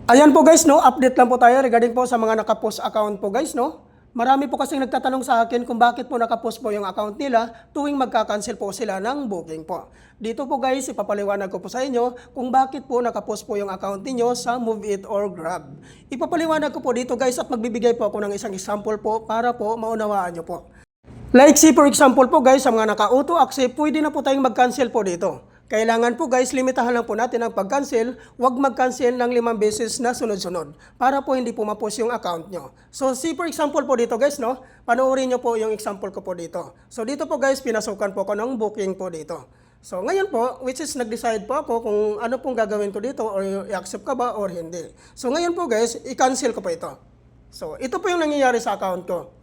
Ayan po guys, no, update lang po tayo regarding po sa mga nakapost account po guys, no. Marami po kasing nagtatanong sa akin kung bakit po nakapost po yung account nila tuwing magka-cancel po sila ng booking po. Dito po guys, ipapaliwanag ko po sa inyo kung bakit po nakapost po yung account niyo sa Move It or Grab. Ipapaliwanag ko po dito guys at magbibigay po ako ng isang example po para po maunawaan nyo po. Like say for example po guys, sa mga naka-auto accept, pwede na po tayong mag-cancel po dito. Kailangan po guys, limitahan lang po natin ang pag-cancel. Huwag mag-cancel ng 5 beses na sunod-sunod para po hindi po ma-post yung account nyo. So see for example po dito guys, no? Panoorin nyo po yung example ko po dito. So dito po guys, pinasukan po ko ng booking po dito. So ngayon po, which is nag-decide po ako kung ano pong gagawin ko dito or i-accept ka ba or hindi. So ngayon po guys, i-cancel ko po ito. So ito po yung nangyayari sa account ko.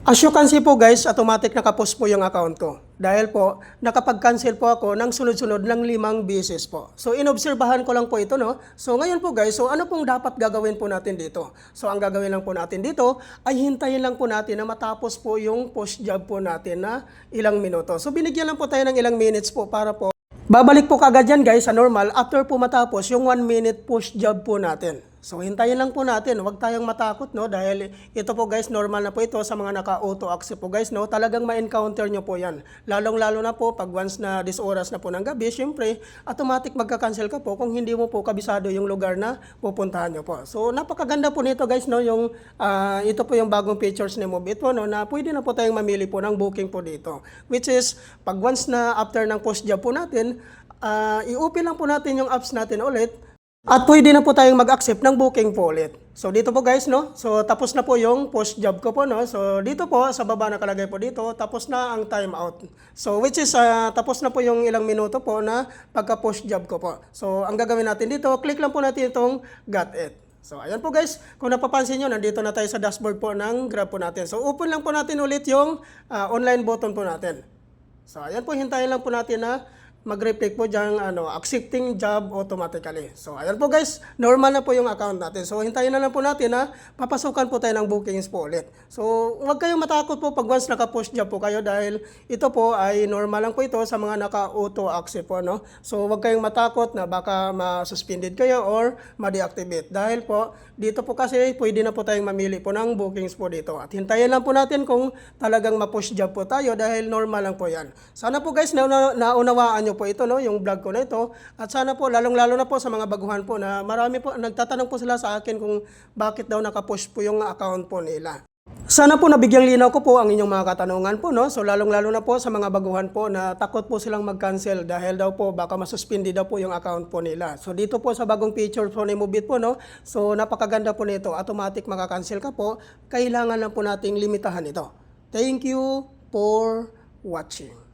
As you can see po guys, automatic nakapost po yung account ko. Dahil po, nakapag-cancel po ako ng sunod-sunod ng 5 beses po. So, inobserbahan ko lang po ito, no? So, ngayon po guys, so ano pong dapat gagawin po natin dito? So, ang gagawin lang po natin dito ay hintayin lang po natin na matapos po yung post job po natin na ilang minuto. So, binigyan lang po tayo ng ilang minutes po para po babalik po kagad yan guys sa normal after po matapos yung 1 minute push job po natin. So hintayin lang po natin, huwag tayong matakot no dahil ito po guys normal na po ito sa mga naka-auto accept po guys no. Talagang ma-encounter nyo po yan. Lalong-lalo na po pag once na this oras na po ng gabi, syempre automatic magka-cancel ka po kung hindi mo po kabisado yung lugar na pupuntahan nyo po. So napakaganda po nito guys no yung ito po yung bagong features ni Move It po no na pwede na po tayong mamili po ng booking po dito. Which is pag once na after ng post job po natin, i-open lang po natin yung apps natin ulit at pwede na po tayong mag-accept ng booking po ulit. So dito po guys no, so tapos na po yung post job ko po no. So dito po sa baba nakalagay po dito, tapos na ang time out. So which is tapos na po yung ilang minuto po na pagka post job ko po. So ang gagawin natin dito, click lang po natin itong got it. So ayan po guys, kung napapansin nyo, nandito na tayo sa dashboard po ng Grab po natin. So open lang po natin ulit yung online button po natin. So ayan po, hintayin lang po natin na mag-reflect po dyan, accepting job automatically. So, ayan po guys, normal na po yung account natin. So, hintayin na lang po natin na papasukan po tayo ng bookings po ulit. So, huwag kayong matakot po pag once naka-post job po kayo dahil ito po ay normal lang po ito sa mga naka-auto accept po, no? So, huwag kayong matakot na baka ma-suspended kayo or ma-deactivate. Dahil po, dito po kasi pwede na po tayong mamili po ng bookings po dito. At hintayin lang po natin kung talagang ma-post job po tayo dahil normal lang po yan. Sana po guys, naunawaan nyo po ito, no, yung vlog ko na ito. At sana po, lalong-lalo na po sa mga baguhan po na marami po, nagtatanong po sila sa akin kung bakit daw nakapush po yung account po nila. Sana po nabigyang linaw ko po ang inyong mga katanungan po, no? So lalong-lalo na po sa mga baguhan po na takot po silang mag-cancel dahil daw po baka masuspindi daw po yung account po nila. So dito po sa bagong feature po ni Move It po, no? So napakaganda po nito, automatic maka-cancel ka po. Kailangan lang po nating limitahan ito. Thank you for watching.